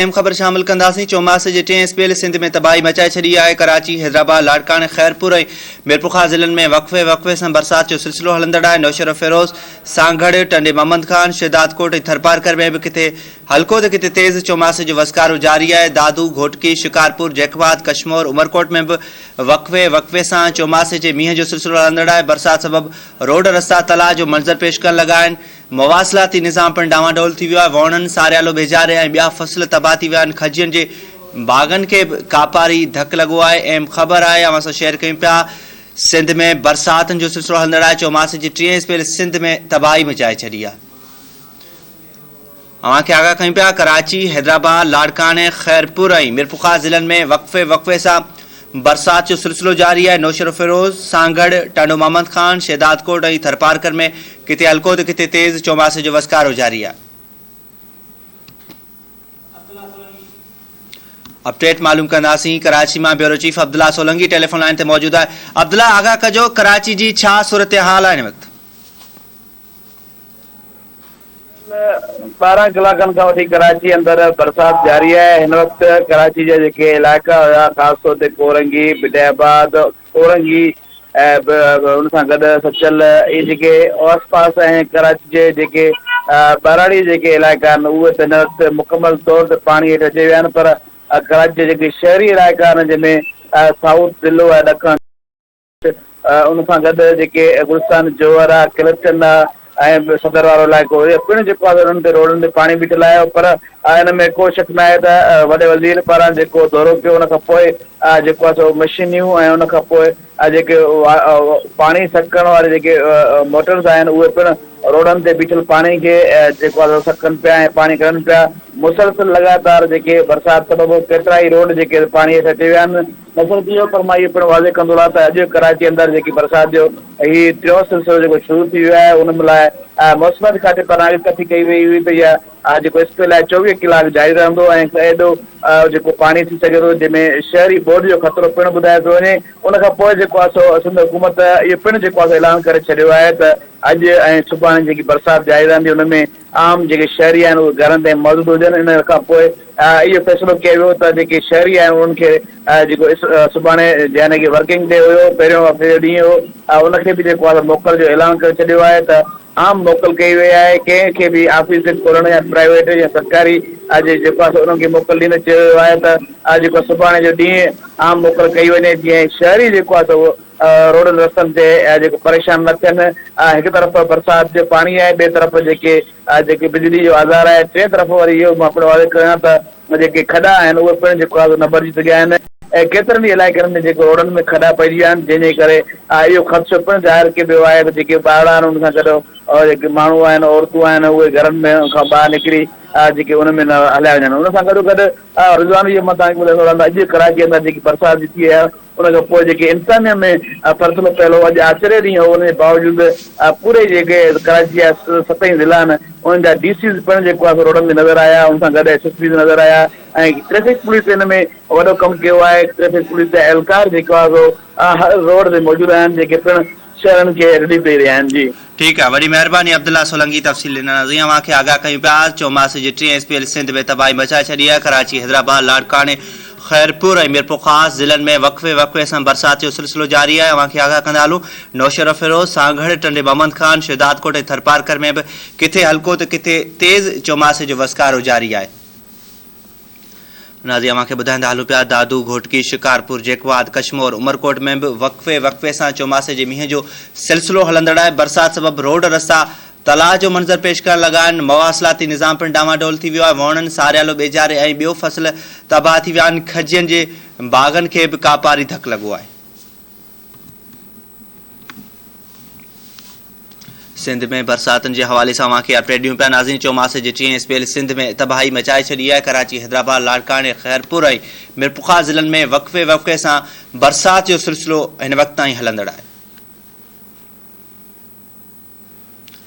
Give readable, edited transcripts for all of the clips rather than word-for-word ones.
अहम ख़बर शामिल कंदासीं। चौमासे जे 3 स्पेल सिंध में तबाही मचाए छॾी आहे। कराची, हैदराबाद, लाड़काने, खैरपुर ऐं मीरपुखा ज़िलनि में वक़्फ़े वक़्फ़े सां बरसात जो सिलसिलो हलंदड़ आहे। नौशर फिरोज़, सांगड़, टंडे मोहम्मद खान, शहदादकोट ऐं थरपारकर में बि किथे हल्को त किथे तेज़ चौमासे जो वसकारो जारी आहे। दादू, घोटकी, शिकारपुर, जैकबाद, कशमोर, उमरकोट में बि वक़्फ़े वक़्फ़े सां चौमासे जे मींहं जो सिलसिलो हलंदड़ आहे। बरसात सबबि रोड रस्ता तलाउ जो मंज़र पेश करण लॻा आहिनि। मवासिलाती निज़ाम पिणु डामाडोल थी वियो आहे। वणनि, सारियालो, बेजारे ऐं ॿिया फसल तबाह थी विया आहिनि। खजियुनि जे बाग़नि खे बि कापारी धकु लॻो आहे। अहम ख़बर आहे, अवां सां शेयर कयूं पिया। सिंध में बरसातुनि जो सिलसिलो हलंदड़ आहे। चौमासे जी 3 स्पेल सिंध में तबाही मचाए छॾी आहे। अवां खे आगाह कयूं पिया, कराची, हैदराबाद, लाड़काने, खैरपुर ऐं मीरपुखा ज़िलनि में वक़्फ़े वक़्फ़े सां बरसात जो सिलसिलो जारी आहे। नौशर फिरोज़, सांगड़, टांडो मोहम्मद खान, शहदादकोट ऐं थरपारकर में किथे हल्को त किथे तेज़ चौमासे जो वसकारो जारी आहे। अपडेट मालूम कंदासीं। कराची मां bureau chief Abdullah Solangi telephone line ते मौजूद आहे। अब्दुल्ला, आगाह कजो, कराची जी छा सूरत हाल आहे हिन वक़्तु? 12 कलाकनि खां वठी कराची अंदरि बरसात जारी आहे। हिन वक़्तु कराची जा जेके इलाइक़ा हुया, ख़ासि तौर ते कोरंगी, बिडियाबाद, औरंगी ऐं हुन सां गॾु सचल, इहे जेके आस पास ऐं कराची जे जेके ॿाराड़ी जेके इलाइक़ा आहिनि उहे त हिन वक़्तु मुकमल तौर ते पाणी हेठि अची विया आहिनि। पर कराची जा जेके शहरी इलाइक़ा आहिनि जंहिंमें साउथ दिल्लो आहे, ॾखण उन सां गॾु जेके गुलिस्तान, जोहर आहे, किलचन आहे ऐं सदर वारो इलाइक़ो, इहे पिणु जेको आहे उन्हनि ते रोडनि ते पाणी बि ठहिलायो। पर हिन में को शक न आहे त वॾे वज़ीर पारां जेको दौरो कयो उन खां पोइ जेको आहे सो मशीनियूं ऐं उन खां पोइ जेके पाणी सकिण वारे जेके मोटर्स आहिनि उहे पिणु रोडनि ते बीठल पाणी खे जेको आहे सकनि पिया ऐं पाणी कढनि पिया। मुसलसल लगातार जेके बरसाति सबबि केतिरा ई रोड जेके पाणी हेठि अची विया आहिनि। नज़र थी वियो, पर मां इहो पिणु वाज़े कंदो रहां त अॼु कराची अंदरि जेकी बरसाति जो हीउ 3 सिलसिलो जेको शुरू थी वियो आहे, उन लाइ मौसमाती खाते पारां कथी कई वई हुई त इहा जेको स्पेल आहे 24 कलाक जारी रहंदो ऐं एॾो जेको पाणी थी सघे थो जंहिंमें शहरी ॿोॾि जो ख़तरो पिणु ॿुधाए थो वञे। उन खां पोइ जेको आहे सो सिंध हुकूमत इहो पिणु जेको आहे ऐलान करे छॾियो आहे त अॼु ऐं सुभाणे जेकी बरसाति जारी रहंदी उन में आम जेके शहरी आहिनि उहे घरनि ते मौजूदु हुजनि। इन खां पोइ इहो फ़ैसिलो कयो वियो त जेके शहरी आहिनि उन्हनि खे जेको सुभाणे यानी की वर्किंग डे हुयो, पहिरियों हफ़्ते जो ॾींहुं हो, उनखे बि जेको आहे मोकल जो ऐलान करे छॾियो आहे त आम मोकल कई वई आहे। कंहिंखे बि ऑफिस खोलण या प्राइवेट या सरकारी जेको आहे उन्हनि खे मोकल ॾींदे चयो वियो आहे त जेको सुभाणे जो ॾींहुं आम मोकल कई वञे, जीअं शहरी जेको आहे उहो रोडनि रस्तनि ते जेको परेशान न थियनि। हिकु तरफ़ बरसाति जो पाणी आहे, ॿिए तरफ़ जेके बिजली जो आज़ार आहे, टे तरफ़ वरी इहो मां पिणु वाज़े कयां त जेके खॾा आहिनि उहे पिणु जेको आहे न भरिजी सघिया आहिनि ऐं केतिरनि ई इलाइक़नि में जेको रोडनि में खॾा पइजी विया आहिनि, जंहिंजे करे इहो ख़दशो पिणु ज़ाहिर कयो वियो आहे त जेके ॿाहिरां आहिनि उन सां गॾु जेके माण्हू आहिनि, औरतूं आहिनि, उहे घरनि में खां ॿाहिरि निकिरी जेके उन में न हलिया वञनि। उन सां गॾो गॾु रुझान इहो मां तव्हांखे ॿुधाईंदो रहंदो, अॼु कराची अंदरि जेकी बरसाति थी आहे उन खां पोइ जेके इंसानियत में फ़ैसिलो पहलो अॼु आचरे ॾींहुं हो, उन जे बावजूदि पूरे जेके कराची जा 7 ज़िला आहिनि उन्हनि जा DCs पिणु जेको आहे रोडनि में नज़र आया, उन सां गॾु SSPs नज़र आया ऐं ट्रैफिक पुलिस हिन में वॾो कमु कयो आहे। ट्रैफिक पुलिस जा एहलकार जेको आहे सो हर रोड ते मौजूदु आहिनि, जेके पिणु शहरनि खे रिलीफ ॾेई रहिया आहिनि। जी ठीकु आहे, वॾी महिरबानी अब्दुल्ला सोलंगी तफ़सील ॾिनण जी। अव्हां खे आगाह कयूं पिया, चौमासे जी 3 स्पेल सिंध में तबाही मचाए छॾी आहे। कराची, हैदराबाद, लाड़काने, खैरपुर ऐं मीरपुखा ज़िलनि में वक़्फ़े वक़्फ़े सां बरसाति जो सिलसिलो जारी आहे। अव्हां खे आगाह कंदा हलूं, नौशर फिरोज़, सांगड़, टंडे मोहम्मद खान, शहदादकोट ऐं थरपारकर में बि किथे हल्को त किथे तेज़ चौमासे जो वसकारो जारी आहे। नाज़ी अव्हां खे ॿुधाईंदा हलूं पिया, दादू, घोटकी, शिकारपुर, जैकबाद, कशमोर, उमरकोट में बि वक़्फ़े वक़्फ़े सां चौमासे जे मींहं जो सिलसिलो हलंदड़ आहे। बरसाति सबबि रोड रस्ता तलाउ जो मंज़र पेश करण लॻा आहिनि। मवासिलाती निज़ाम पिणु डामाडोल थी वियो आहे। वणनि, सारियालो, बेजारे ऐं ॿियो फसल तबाह थी विया आहिनि। खजियुनि जे बाग़नि खे बि कापारी धकु लॻो आहे। सिंध में बरसातुनि जे हवाले सां अव्हां खे अपडेट ॾियूं पिया। नाज़रीन, चौमासे जे 3 स्पेल सिंध में तबाही मचाए छॾी आहे। कराची, हैदराबाद, लाड़काने, खैरपुर ऐं मीरपुखा ज़िलनि में वक़्फ़े वक़्फ़े सां बरसाति जो सिलसिलो हिन वक़्त ताईं हलंदड़ आहे।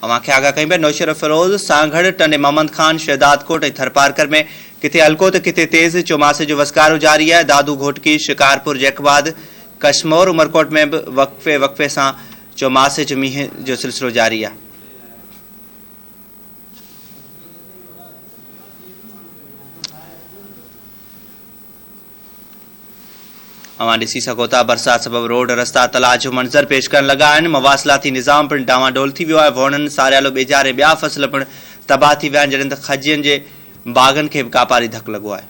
अव्हां खे आगाह कयूं पिया, नौशर फिरोज़, सांगड़, टंडे मोहम्मद खान, शहदादकोट ऐं थरपारकर में किथे हल्को त किथे तेज़ चौमासे जो वसकारो जारी आहे। दादू, घोटकी, शिकारपुर, जैकबाद, कशमोर, उमरकोट में बि वक़्फ़े वक़्फ़े सां चौमासे जो मींहं जो सिलसिलो जारी आहे। अवां ॾिसी सघो था बरसात सबब रोड रस्ता तलाउ जो मंज़र पेश करण लॻा आहिनि। मवासिलाती निज़ाम पिणु डावाडोल थी वियो आहे। वणनि सारियालो ॿेजारे ॿिया फसल पिणु तबाह थी विया आहिनि, जॾहिं त खजियुनि जे बाग़नि खे बि कापारी धकु लॻो आहे।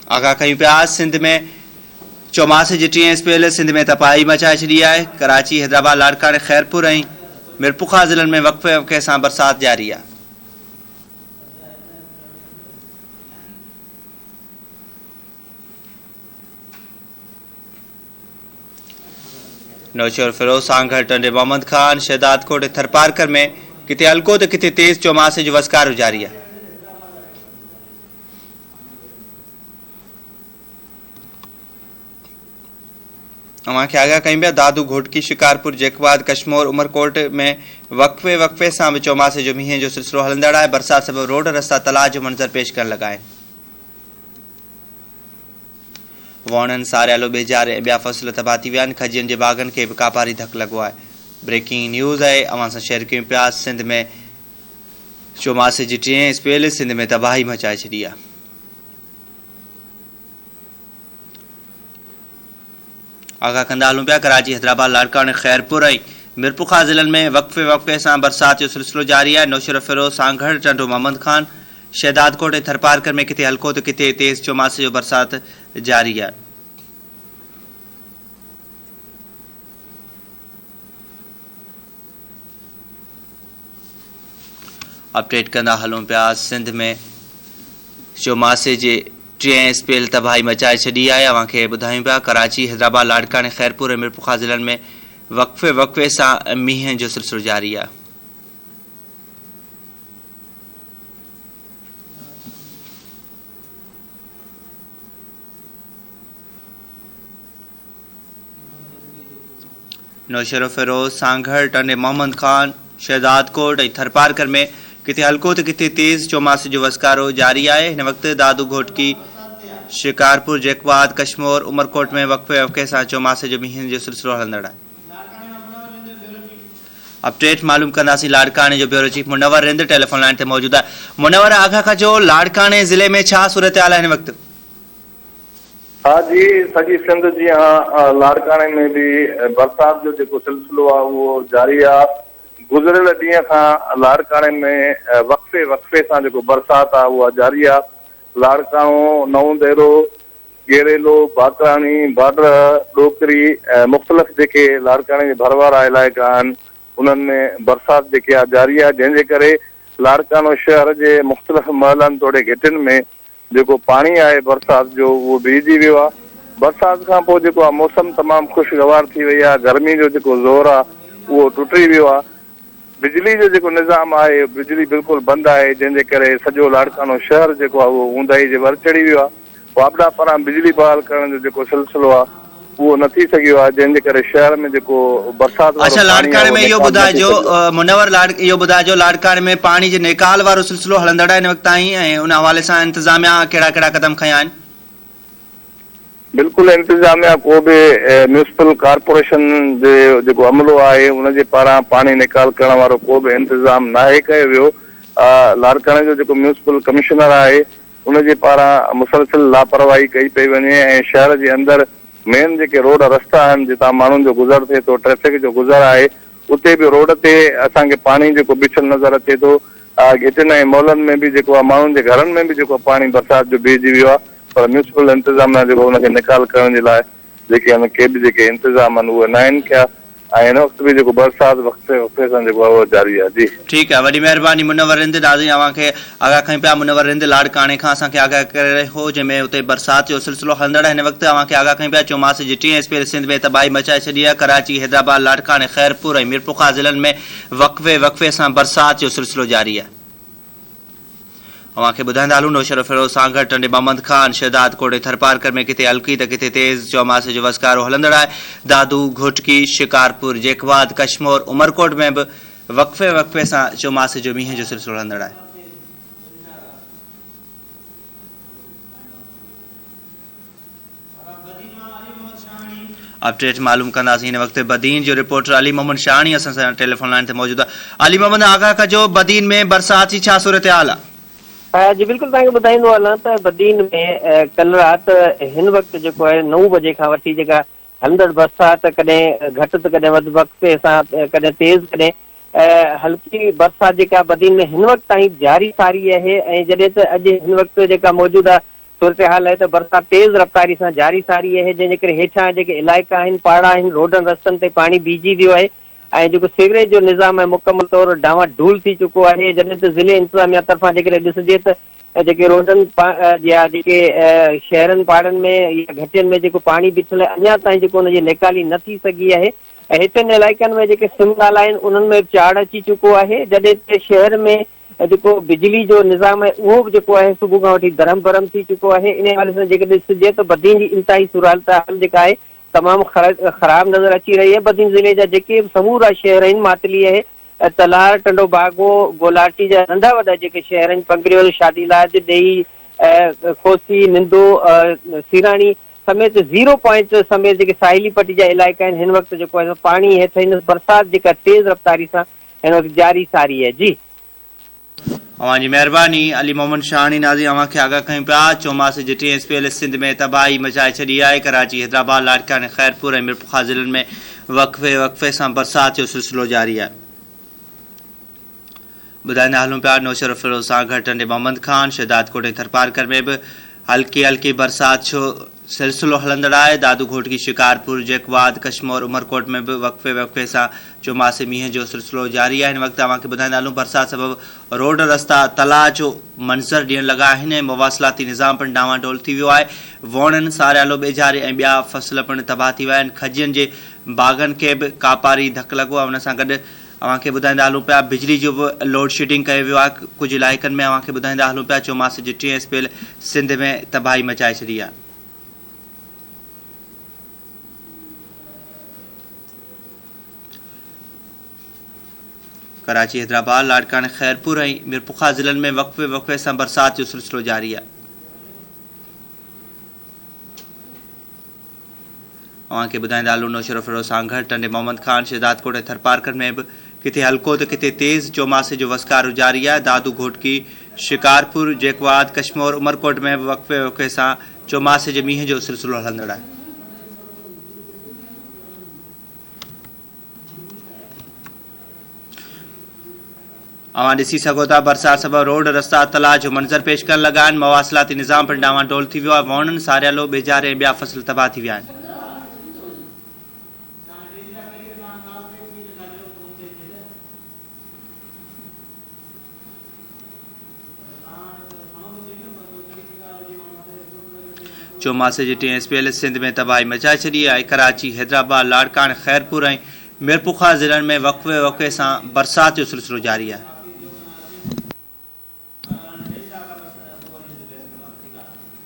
आगाह कयूं पिया सिंध में चौमासे जी 3 स्पेल सिंध में तबाही मचाए छॾी आहे। कराची, हैदराबाद, लाड़काने, खैरपुर ऐं मिरपुखा ज़िलनि में वक़्फ़े वक़्फ़े सां बरसाति जारी आहे। नौशर फिरोज, सांगड़, टंडे मोहम्मद खान, शहदादकोट, थरपारकर में किथे हल्को तो किथे तेज चौमासे जो वस्कारो जारी है। अवांखे आगाह कयूं पिया दादू, घोटकी, शिकारपुर, जेकवाद, कश्मोर, उमरकोट में वक़्फ़े वक़्फ़े सां बि चौमासे जो मींहं जो सिलसिलो हलंदड़ आहे। बरसात सबब रोड रस्ता तलाउ जो मंज़र पेश करण लॻा आहिनि। वणनि सारियालो ॿेजारे ऐं ॿिया फसल तबाह थी विया आहिनि। खजियुनि जे बाग़नि खे बि कापारी धकु लॻो आहे। ब्रेकिंग न्यूज़ आहे, अवां सां शेयर कयूं पिया। सिंध में चौमासे जी 3 स्पेल सिंध में तबाही मचाए छॾी आहे। आगाह कंदा हलूं पिया कराची, हैदराबाद, लाड़काने, खैरपुर ऐं मिरपुखा ज़िलनि में वक़्फ़े वक़्फ़े सां बरसात जो सिलसिलो जारी आहे। नौशर फिरोज, सांगड़, टंडो मोहम्मद खान, शहदादकोट ऐं थरपारकर में किथे हल्को तो किथे तेज़ चौमासे जो बरसात जारी आहे। अपडेट कंदा हलूं पिया। सिंध में चौमासे जे 3 स्पेल तबाही मचाए छॾी आहे। अव्हांखे ॿुधायूं पिया कराची, हैदराबाद, लाड़काने, खैरपुर ऐं मिरपुखा ज़िलनि में वक़्फ़े वक़्फ़े सां मींहं जो सिलसिलो जारी आहे। नौशर फिरोज, सांगड़, टंडे मोहम्मद खान, शहदादकोट ऐं थरपारकर में किथे हल्को तो किथे तेज़ चौमासे जो वस्कारो जारी आहे। हिन वक़्तु दादू, घोटकी, शिकारपुर, जेकवाद, कश्मोर, उमरकोट में वक़्फ़े वक़्फ़े सां चौमासे जो मींहं जो सिलसिलो हलंदड़ आहे। अपडेट मालूम कंदासीं। लाड़काने जो bureau chief Munawar Rind telephone line ते मौजूद आहे। मुनव्वर, आगाह कजो लाड़काने ज़िले में छा सूरत हाल आहे हिन वक़्तु? हाँ जी, सॼी सिंध जी लाड़काने में भी बरसात जो जेको सिलसिलो आहे उहो जारी आहे। गुज़िरियल ॾींहं खां लाड़काने में वक़्फ़े वक़्फ़े सां जेको बरसात आहे उहा जारी आहे। लाड़काणो, नऊं देरो, गेरेलो, बाकराणी, बाडर, ॾोकरी, मुख़्तलिफ़ जेके लाड़काने जे भरवारा इलाइक़ा आहिनि उन्हनि में बरसात जेकी आहे जारी आहे, जंहिंजे करे लाड़कानो शहर जे मुख़्तलिफ़ महलनि तोड़े घिटियुनि में जेको पाणी आहे बरसात जो उहो भीजी वियो आहे। बरसात खां पोइ जेको आहे मौसम तमामु ख़ुशगवार थी वई आहे। गर्मी जो जेको ज़ोर आहे उहो टुटी वियो आहे। बिजली जो जेको निज़ाम आहे, बिजली बिल्कुलु बंदि आहे, जंहिंजे करे सॼो लाड़कानो शहर जेको आहे उहो ऊंदाही जे वर चढ़ी वियो आहे। वापडा पारां बिजली बहाल करण जो जेको सिलसिलो आहे उहो न थी सघियो आहे, जंहिंजे करे शहर में जेको बरसात अच्छा, लाड़काने में इहो ॿुधाइजो मुनव्वर, इहो ॿुधाइजो लाड़काने में पाणी जे निकाल वारो सिलसिलो हलंदड़ आहे हिन वक़्तु ताईं, ऐं उन हवाले सां इंतिज़ामिया कहिड़ा कहिड़ा क़दम खयां आहिनि? बिल्कुलु इंतिज़ामिया को बि म्यूनिसिपल कॉर्पोरेशन जे जेको अमलो आहे उनजे पारां पाणी निकाल करण वारो को बि इंतिज़ाम नाहे कयो वियो। लाड़काने जो जेको म्यूनिसिपल कमिश्नर आहे उनजे पारां मुसलसिल लापरवाही कई पई वञे ऐं शहर जे अंदरि मेन जेके रोड रस्ता आहिनि जितां माण्हुनि जो गुज़र थिए थो, ट्रैफिक जो गुज़र आहे, उते बि रोड ते असांखे पाणी जेको बिछल नज़र अचे थो। घिटियुनि ऐं मॉलनि में बि जेको आहे माण्हुनि जे घरनि में बि जेको पाणी बरसात जो बीहजी वियो आहे, पर म्यूनिसिपल इंतिज़ामिया जेको हुनखे निकाल करण जे लाइ जेके आहिनि के बि जेके इंतिज़ाम आहिनि उहे न आहिनि कया, ऐं हिन वक़्तु बि जेको बरसात वक़्फ़े वक़्फ़े सां जेको आहे उहो जारी आहे। जी ठीकु आहे, वॾी महिरबानी मुनव्वर रिंद। दादी अव्हांखे आगाह कयूं पिया। मुनव्वर रिंद लाड़काने खां असांखे आगाह करे रहियो, जंहिंमें उते बरसात जो सिलसिलो हलंदड़ आहे। हिन वक़्तु अव्हांखे आगाह कयूं पिया चौमासे जी 3 स्पेल सिंध में तबाही मचाए छॾी आहे। कराची, हैदराबाद, लाड़काने, खैरपुर ऐं मिरपुखा ज़िलनि में वक़्फ़े वक़्फ़े सां बरसात जो सिलसिलो जारी आहे। अव्हांखे ॿुधाईंदा हलूं नौशर फिरोज, सांगड़, टंडे मोहम्मद खान, शहदादकोट ऐं थरपारकर में किथे हल्की त किथे तेज़ चौमासे जो वस्कारो हलंदड़ आहे। दादू, घोटकी, शिकारपुर, जेकवाद, कश्मोर, उमरकोट में बि वक़्फ़े वक़्फ़े सां चौमासे जो मींहं जो सिलसिलो हलंदड़ आहे। अपडेट मालूम कंदासीं। हिन वक़्तु बदीन जो रिपोर्टर अली मोहम्मद शाहणी असां सां टेलीफोन लाइन ते मौजूद आहे। अली मोहम्मद, आगाह कजो बदीन में बरसात जी छा सूरत हाल आहे? जी बिल्कुल तव्हांखे ॿुधाईंदो हलां त बदीन में कल राति हिन वक़्तु जेको आहे 9 बजे खां वठी जेका हलंदड़ बरसाति कॾहिं घटि त कॾहिं वधि वक़्ते सां कॾहिं तेज़ कॾहिं हल्की बरसाति जेका बदीन में हिन वक़्तु ताईं जारी सारी आहे। ऐं जॾहिं त अॼु हिन वक़्तु जेका मौजूदा सूरत हाल आहे त बरसाति तेज़ रफ़्तारी सां जारी सारी आहे, जंहिंजे करे हेठां जेके इलाइक़ा आहिनि पाड़ा आहिनि रोडनि रस्तनि ते पाणी बीहजी वियो आहे ऐं जेको सीवरेज जो निज़ाम आहे मुकमल तौर डावाडूल थी चुको आहे। जॾहिं त ज़िले इंतिज़ामिया तरफ़ां जेकॾहिं ॾिसिजे त जेके रोडनि या जेके शहरनि पाड़नि में या घटियुनि में जेको पाणी बीठल आहे अञा ताईं जेको हुनजी निकाली न थी सघी आहे ऐं हितनि इलाइक़नि में जेके सिम नाला आहिनि उन्हनि में चाढ़ अची चुको आहे। जॾहिं त शहर में जेको बिजली जो निज़ाम आहे उहो बि जेको आहे सुबुह खां वठी धरम भरम थी चुको आहे। इन हवाले सां जेके ॾिसिजे त बदीन जी इंतिहाई सूरत हाल जेका आहे तमामु ख़राब नज़र अची रही है। बदीन ज़िले जा जेके बि समूरा शहर आहिनि मातली आहे, तलार, टंडो बागो, गोलाटी जा नंढा वॾा जेके शहर आहिनि पंगरियल, शादीलाज, ॾेई, खोसी, निंदो, सिराणी समेत 0 पॉइंट समेत जेके साहिली पट्टी जा इलाइक़ा आहिनि हिन वक़्तु जेको आहे पाणी हेठि हिन बरसाति जेका तेज़ रफ़्तारी सां हिन वक़्तु जारी सारी आहे। जी अवांजी मेहरबानी। अली मोहम्मद शाहानी नाज़ी अवां खे आगाह कयूं पिया। चौमासे जे 3 स्पेल सिंध में तबाही मचाए छॾी आहे। कराची, हैदराबाद, लाड़काने, खैरपुर ऐं मिरपुखा ज़िलनि में वक़्फ़े सां बरसाति जो सिलसिलो जारी आहे। ॿुधाईंदा हलूं पिया नौशर फिरोज़ सां गॾु टंडे मोहम्मद ख़ान, शहदादकोट ऐं थरपारकर में बि हल्की बरसाति जो सिलसिलो हलंदड़ आहे। दादू घोटकी, शिकारपुर, जैकवाद, कश्मोर, उमरकोट में बि वक़्फ़े सां चौमासे मींहं जो सिलसिलो जारी आहे। हिन वक़्तु तव्हांखे ॿुधाईंदा हलूं बरसाति सबबि रोड रस्ता तलाउ जो मंज़र ॾियण लॻा आहिनि ऐं मवासिलाती निज़ाम पिणु डावाडोल थी वियो आहे। वणनि, सारियालो, ॿेझारे ऐं ॿिया फसल पिणु तबाह थी विया आहिनि। खजियुनि जे बाग़नि खे बि कापारी धकु लॻो आहे। हुन सां गॾु अव्हांखे ॿुधाईंदा हलूं पिया बिजली जो बि लोड शेडिंग कयो वियो आहे कुझु इलाइक़नि में। अव्हांखे ॿुधाईंदा हलूं पिया चौमासे जे 3 स्पेल सिंध में तबाही मचाए छॾी आहे। कराची, हैदराबाद, लाड़काने, खैरपुर ऐं मिरपुखा ज़िलनि में वक़्फ़े सां बरसाति जो सिलसिलो जारी आहे। अव्हांखे ॿुधाईंदा हलूं नौशर फिरोज़ सां गॾु टंडे मोहम्मद ख़ान, शहदादकोट ऐं थरपारकर में बि किथे हल्को त किथे तेज़ चौमासे जो वसकारो जारी आहे। दादू घोटकी, शिकारपुर, जैकवाद, कश्मोर, उमरकोट में बि वक़्फ़े सां चौमासे जे मींहं जो सिलसिलो हलंदड़ आहे। अवां ॾिसी सघो था बरसाति सबबि रोड रस्ता तलाउ जो मंज़र पेश करण लॻा आहिनि। मवासिलाती निज़ाम पिणु डावाडोल थी वियो आहे। वणनि, सारियालो, ॿेझारे ऐं ॿिया फसल तबाह थी विया आहिनि। चौमासे जे 3 स्पेल सिंध में तबाही मचाए छॾी आहे। कराची, हैदराबाद, लाड़काने, खैरपुर ऐं मिरपुखा ज़िलनि में वक़्फ़े सां बरसाति जो सिलसिलो जारी आहे।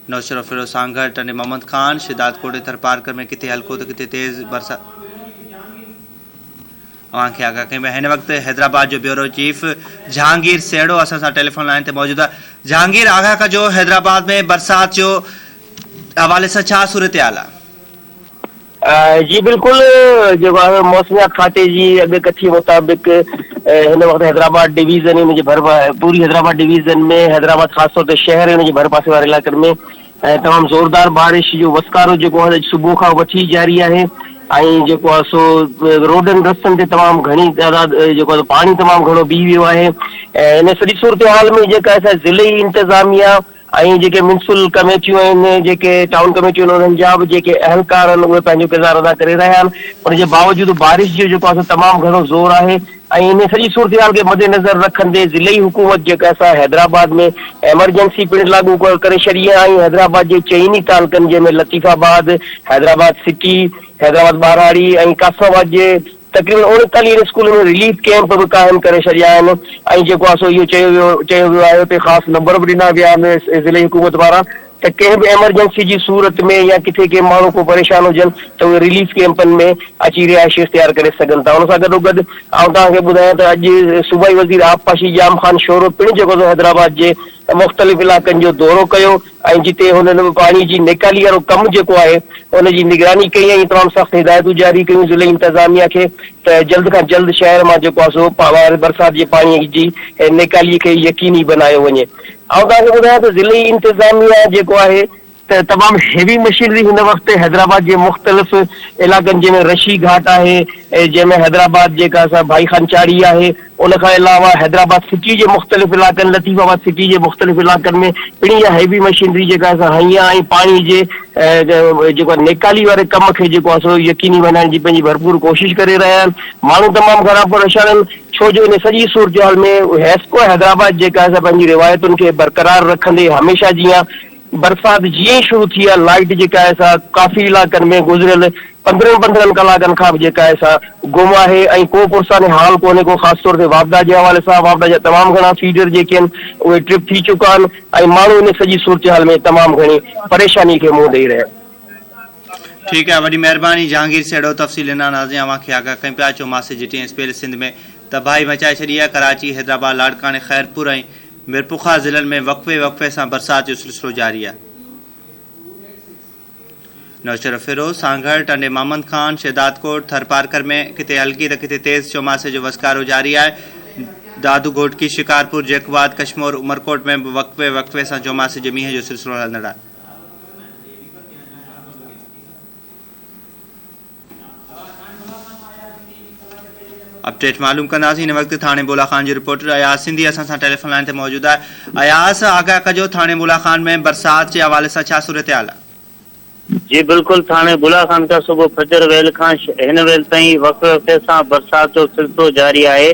नौशर फिरोज़ सां गॾु टंडे मोहम्मद ख़ान, शहदादकोट ऐं थरपारकर में किथे हल्को त किथे तेज़ बरसाति। अव्हांखे आगाह कयूं पिया। हिन वक़्तु हैदराबाद जो ब्यूरो चीफ जहांगीर सेड़ो असां सां टेलीफोन लाइन ते मौजूदु आहे। जहांगीर, आगाह कजो हैदराबाद में बरसाति जो हवाले सां छा सूरत हाल आहे? जी बिल्कुल, जेको आहे मौसमियात खाते जी अॻकथी मुताबिक़ हिन वक़्तु हैदराबाद डिवीज़न हुनजे पूरी हैदराबाद डिवीज़न में हैदराबाद ख़ासि तौर ते शहर ऐं हुनजे भर पासे वारे इलाइक़नि में तमामु ज़ोरदार बारिश जो वसकारो जेको आहे सुबुह खां वठी जारी आहे। ऐं जेको आहे सो रोडनि रस्तनि ते तमामु घणी तइदाद जेको आहे पाणी तमामु घणो बीह वियो आहे। ऐं इन सॼी सूरत हाल में जेका असां ज़िले इंतिज़ामिया ऐं जेके म्यूनिसिपल कमेटियूं आहिनि, जेके टाउन कमेटियूं आहिनि, उन्हनि जा बि जेके अहलकार आहिनि उहे पंहिंजो किरदारु अदा करे रहिया आहिनि। उनजे बावजूदि बारिश जो जेको आहे तमामु घणो ज़ोर आहे। ऐं इन सॼी सूरत हाल खे मद्देनज़र रखंदे ज़िले हुकूमत जेका असां हैदराबाद में एमरजेंसी पिणु लागू करे छॾी आहे। ऐं हैदराबाद जे चइनी तालुकनि जंहिंमें लतीफ़ाबाद, हैदराबाद सिटी, हैदराबाद ॿाराड़ी ऐं कासमाबाद जे तक़रीबन 39 स्कूलनि में रिलीफ कैंप बि क़ाइमु करे छॾिया आहिनि। ऐं जेको आहे सो इहो चयो वियो आहे उते ख़ासि नंबर बि ॾिना विया आहिनि ज़िले हुकूमत पारां त कंहिं बि एमरजेंसी जी सूरत में या किथे के माण्हू को परेशान हुजनि त उहे रिलीफ कैंपनि में अची रिहाइश इख़्तियार करे सघनि था। हुन सां गॾोगॾु आउं तव्हांखे ॿुधायां त अॼु सूबाई वज़ीर आबपाशी जाम ख़ान शोरो पिणु जेको हैदराबाद जे मुख़्तलिफ़ इलाइक़नि जो दौरो कयो ऐं जिते हुननि पाणी जी निकाली वारो कमु जेको आहे उनजी निगरानी कई ऐं तमामु सख़्तु हिदायतूं जारी कयूं ज़िले इंतिज़ामिया खे त जल्द खां जल्द शहर मां जेको आहे सो बरसाति जे पाणीअ जी निकालीअ खे यकीनी बनायो वञे। ऐं तव्हांखे ॿुधायां त ज़िले इंतिज़ामिया जेको आहे तमाम हेवी मशीनरी हिन वक्त हैदराबाद के मुख्तलिफ इलाक़नि जंहिंमें रशी घाट है, जंहिंमें हैदराबाद जेका असां भाई खानचाड़ी है, उन खां अलावा हैदराबाद सिटी के मुख्तलिफ इलाक़नि, लतीफ़ाबाद सिटी के मुख्तलिफ इलाक़नि में पिणी इहा हेवी मशीनरी जेका असां हईं ऐं पाणी जे जेको नेकाली वारे कम खे जेको आहे सो यकीनी बनाइण जी पंहिंजी भरपूर कोशिश करे रहिया आहिनि। माण्हू तमामु घणा परेशान आहिनि, छो जो इन सॼी सूरत हाल में हैस्को हैदराबाद जेका असां पंहिंजी रिवायतुनि खे बरक़रार रखंदे हमेशह जीअं बरसात जीअं ई शुरू थी आहे, लाइट जेका आहे सा काफ़ी इलाक़नि में गुज़िरियल 15 कलाकनि खां जेका आहे सा गुम आहे ऐं को पुरसाने हाल कोन्हे को, ख़ासि तौर ते वापदा जे हवाले सां। वापदा जा तमामु घणा फीडर जेके आहिनि उहे ट्रिप थी चुका आहिनि ऐं माण्हू इन सॼी सूरत हाल में तमामु घणी परेशानी खे मुंहुं ॾेई रहिया आहिनि। ठीक है, वही मेहरबानी जहांगीर से एडो तफ़सील ना नाज़िन अवांखे आगाह कयूं पिया। चौमासे जी 3 स्पेल सिंध में तबाही मचाए छॾी आहे। कराची, हैदराबाद, लाड़काने, खैरपुर ऐं मिरपुखा ज़िलनि में वक़्फ़े वक़्फ़े सां बरसात जो सिलसिलो जारी आहे। नौशर फिरोज, सांगड़, टंडे मोहम्मद खान, शहदादकोट, थरपारकर में किते हल्की तो किते तेज़ चौमासे जो वस्कारो जारी है। दादू घोटकी, शिकारपुर, जैकबाद, कश्मीर, उमरकोट में वक़्फ़े वक़्फ़े सां चौमासे जे मींहं जो सिलसिलो हलंदड़ आहे। अपडेट मालूम कंदासीं। इन वक्त थाने बोला खान जी रिपोर्टर अयाज सिंधी असां सां टेलीफोन लाइन ते मौजूद है। अयाज, आगाह कजो, थाने बोला खान में बरसात के हवाले से छा सूरत हाल है? जी बिल्कुल, थाने बुला खान का सुबह फजर वेल खां हिन वेल ताईं वक़्फ़े वक़्फ़े सां बरसात जो सिलसिलो जारी है।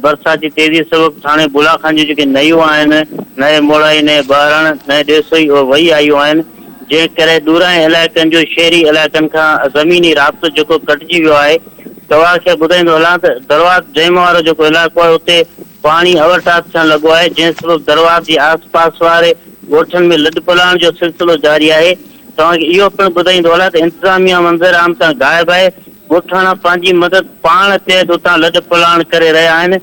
बरसात की तेज़ी सबब थाने बुला खान जी जेके नयूं आहिनि, नए मोड़ाई, नए बहरण, नए ॾेसोई वही आयूं आहिनि, जंहिं करे दूराए इलाइक़नि जो शहरी इलाइक़नि खां ज़मीनी राब्तो जेको कटिजी वियो आहे। तव्हांखे ॿुधाईंदो हलां त दरवाज़ जैम वारो जेको इलाइक़ो आहे उते पाणी अवरटाप थियण लॻो आहे, जंहिं सबब दरवाज़ जे आस पास वारे ॻोठनि में लॾ पलाइण जो सिलसिलो जारी आहे। तव्हांखे इहो पिणु ॿुधाईंदो हलां त इंतिज़ामिया मंज़र आम तां ग़ाइबु आहे। ॻोठाणा पंहिंजी मदद पाण ते उतां लॾ पलाण करे रहिया आहिनि।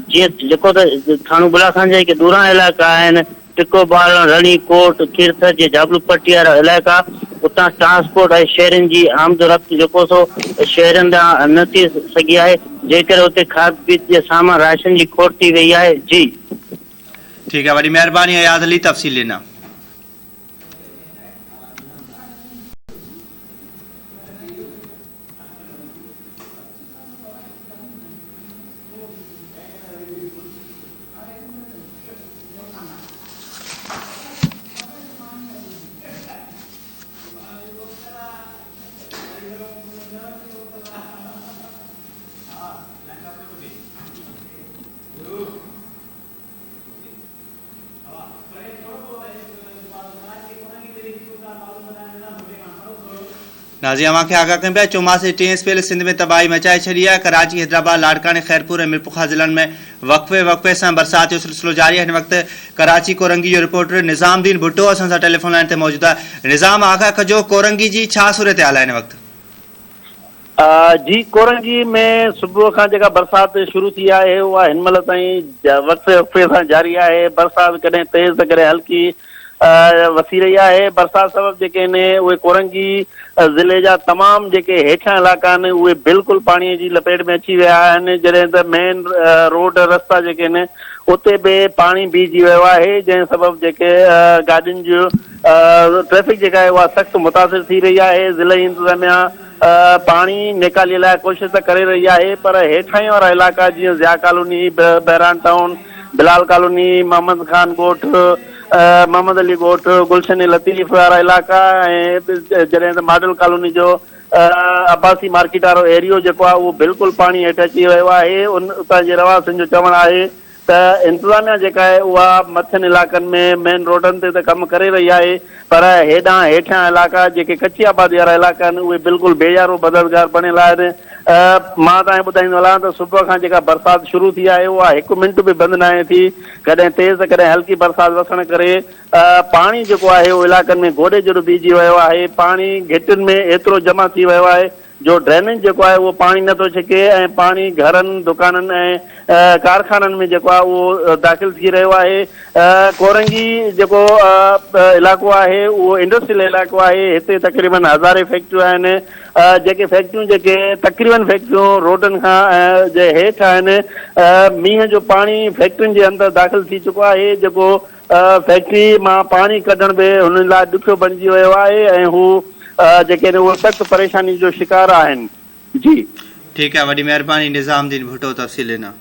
जीअं जेको त थाणो बुलाखान जा जेके दूरा इलाइक़ा आहिनि, टिको बारण, रणी कोट, खीरथर जे जाबलू पट्टी वारा इलाइक़ा, उतां ट्रांसपोर्ट ऐं शहरनि जी आमद रफ़्त जेको सो शहरनि ॾांहुं न थी सघी आहे, जंहिं करे उते खाद पीत जे सामान राशन जी खोट थी वई आहे। जी ठीक है, वही मेहरबानी अयाज अली तफ़सील ॾिना। नाज़िम अवांखे आगाह कयूं पिया। चौमासे 3 स्पेल सिंध में तबाही मचाए छॾी आहे। कराची, हैदराबाद, लाड़काने, खैरपुर ऐं मिरपुखा ज़िलनि में वक़्फ़े वक़्फ़े सां बरसात जो सिलसिलो जारी आहे। हिन वक़्तु कराची कोरंगी जो रिपोर्टर निज़ामुद्दीन भुट्टो असां सां टेलीफोन लाइन ते मौजूद आहे। निज़ाम, आगाह कजो, कोरंगी जी छा सूरत हाल आहे हिन वक़्तु? जी, कोरंगी में सुबुह खां जेका बरसात शुरू थी आहे उहा हिन महिल ताईं वक़्फ़े वक़्फ़े सां जारी आहे। बरसात कॾहिं तेज़ त कॾहिं हल्की वसी रही है। बरसात सबब जेके आहिनि उहे कोरंगी ज़िले जा तमामु जेके हेठियां इलाइक़ा आहिनि उहे बिल्कुलु पाणीअ जी लपेट में अची विया आहिनि। जॾहिं त मेन रोड रस्ता जेके आहिनि उते बि पाणी बीहजी वियो आहे, जंहिं सबब जेके गाॾियुनि जो ट्रैफिक जेका आहे उहा सख़्तु मुतासिर थी रही आहे। ज़िले इंतिज़ामिया पाणी निकालीअ लाइ कोशिशि त करे रही आहे, पर हेठां वारा इलाइक़ा जीअं Zia colony, Bahran town, Bilal colony, Mohammad Khan ॻोठ, मोहम्मद अली ॻोठ, गुलशन लतीफ़ वारा इलाइक़ा ऐं जॾहिं त मॉडल कॉलोनी जो अब्बासी मार्केट वारो एरियो जेको आहे उहो बिल्कुलु पाणी हेठि अची वियो आहे। उतां जे रवासियुनि जो चवणु आहे त इंतिज़ामिया जेका आहे उहा मथियनि इलाइक़नि में मेन रोडनि ते त कमु करे रही आहे, पर हेॾां हेठियां इलाइक़ा जेके कची आबादी वारा इलाइक़ा आहिनि उहे बिल्कुलु बेयारो मददगार बणियल आहिनि। मां तव्हांखे ॿुधाईंदो हलां त सुबुह खां जेका बरसाति शुरू थी आहे उहा 1 मिंट बि बंदि न आहे थी। कॾहिं तेज़ त कॾहिं हल्की बरसाति वसण करे पाणी जेको आहे उहो इलाइक़नि में गोॾे जहिड़ो बीहजी वियो आहे। पाणी घिटियुनि में एतिरो जमा थी वियो आहे जो ड्रेनेज जेको आहे उहो पाणी नथो छिके ऐं पाणी घरनि, दुकाननि ऐं कारखाननि में जेको आहे उहो दाख़िल थी रहियो आहे। कोरंगी जेको इलाइक़ो आहे उहो इंडस्ट्रियल इलाइक़ो आहे। हिते तक़रीबन 1000 फैक्ट्रियूं आहिनि, जेके फैक्ट्रियूं जेके तक़रीबन फैक्ट्रियूं रोडनि खां जे हेठि आहिनि। मींहं जो पाणी फैक्ट्रियुनि जे अंदरि दाख़िल थी चुको आहे, जेको फैक्ट्री मां पाणी कढण बि हुननि लाइ ॾुखियो बणिजी वियो आहे ऐं हू जेके आहिनि उहे सख़्तु परेशानी जो शिकार आहिनि। जी ठीकु आहे, वॾी महिरबानी निज़ामुद्दीन भुट्टो तफ़सील ॾिना।